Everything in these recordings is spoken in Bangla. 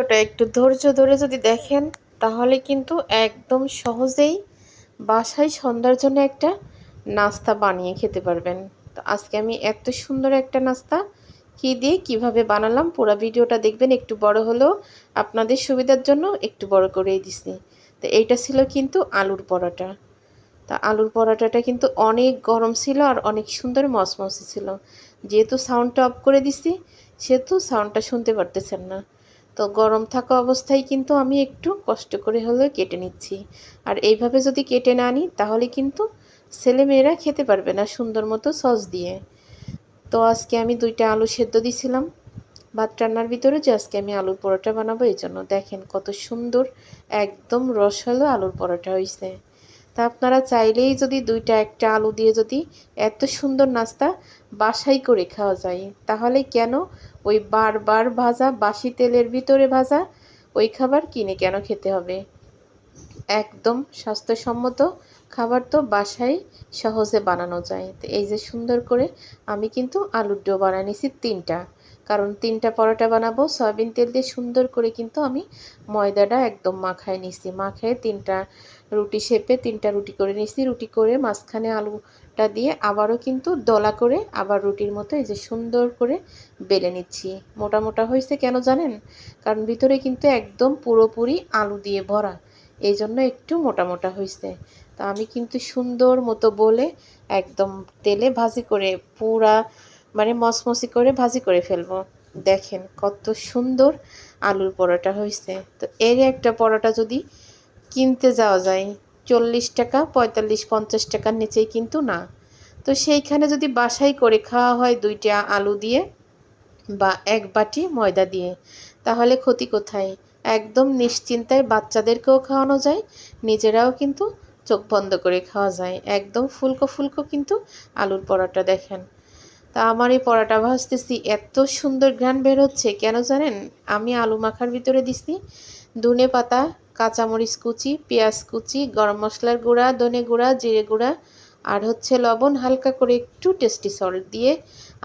ভিডিওটা একটু ধৈর্য ধরে যদি দেখেন তাহলে কিন্তু একদম সহজেই বাসায় সন্ধ্যার জন্য একটা নাস্তা বানিয়ে খেতে পারবেন। তো আজকে আমি এত সুন্দর একটা নাস্তা কী দিয়ে কিভাবে বানালাম পুরো ভিডিওটা দেখবেন। একটু বড় হলেও আপনাদের সুবিধার জন্য একটু বড় করেই দিছি। তো এইটা ছিল কিন্তু আলুর পরোটা। তা আলুর পরোটাটা কিন্তু অনেক গরম ছিল আর অনেক সুন্দর মচমচে ছিল। যেহেতু সাউন্ডটা অফ করে দিছি সেহেতু সাউন্ডটা শুনতে পারতেছেন না। তো গরম থাকা অবস্থায় কিন্তু আমি একটু কষ্ট করে হলেও কেটে নিচ্ছি। আর এইভাবে যদি কেটে না নিই তাহলে কিন্তু ছেলেমেয়েরা খেতে পারবে না সুন্দর মতো সস দিয়ে। তো আজকে আমি 2টা আলু সেদ্ধ দিছিলাম ভাত রান্নার ভিতরে, যে আজকে আমি আলুর পরোটা বানাবো। এই জন্য দেখেন কত সুন্দর একদম রসালো আলুর পরোটা হয়েছে। তা আপনারা চাইলেই যদি 2টা একটা আলু দিয়ে যদি এত সুন্দর নাস্তা বাসাই করে খাওয়া যায়, তাহলে কেন ওই বারবার ভাজা বাসি তেলের ভিতরে ভাজা ওই খাবার কিনে কেন খেতে হবে? একদম স্বাস্থ্যসম্মত খাবার তো বাসায় সহজে বানানো যায়। তো এই যে সুন্দর করে আমি কিন্তু আলুর ডো বানিয়ে নিয়েছি 3টা, কারণ 3টা পরোটা বানাবো। সয়াবিন তেল দিয়ে সুন্দর করে কিন্তু আমি ময়দাটা একদম মাখায় নিয়েছি। মাখায় 3টা রুটি শেপে 3টা রুটি করে নিয়েছি। রুটি করে মাঝখানে আলুটা দিয়ে আবারও কিন্তু দলা করে আবার রুটির মতো এই যে সুন্দর করে বেলে নিচ্ছি। মোটা মোটা হয়েছে কেন জানেন? কারণ ভিতরে কিন্তু একদম পুরোপুরি আলু দিয়ে ভরা, এই জন্য একটু মোটা মোটা হয়েছে। তা আমি কিন্তু সুন্দর মতো বলে একদম তেলে ভাজি করে পুরা মানে মচমচি করে ভাজি করে ফেলবো। দেখেন কত সুন্দর আলুর পরোটা হয়েছে। তো এর একটা পরোটা যদি কিনতে যাওয়া যায় 40 টাকা, 45-50 টাকার নিচেই কিন্তু না। তো সেইখানে যদি বাসাই করে খাওয়া হয় 2টা আলু দিয়ে বা 1 বাটি ময়দা দিয়ে, তাহলে ক্ষতি কোথায়? একদম নিশ্চিন্তায় বাচ্চাদেরকেও খাওয়ানো যায়, নিজেরাও কিন্তু চোখ বন্ধ করে খাওয়া যায়। একদম ফুলকো ফুলকো কিন্তু আলুর পরোটা দেখেন। তা আমার এই পরোটা ভাজতেছি এত সুন্দর ঘ্রাণ বের হচ্ছে কেন জানেন? আমি আলু মাখার ভিতরে দিছি ধনে পাতা, কাঁচামরিচ কুচি, পেঁয়াজ কুচি, গরম মশলার গুঁড়া, ধনে গুঁড়া, জিরে গুঁড়া আর হচ্ছে লবণ, হালকা করে একটু টেস্টি সল্ট দিয়ে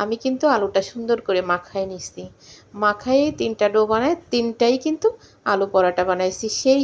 আমি কিন্তু আলুটা সুন্দর করে মাখায় নিছি। মাখায়ে 3টা ডো বানায় 3টাই কিন্তু আলু পরোটা বানাইছি। সেই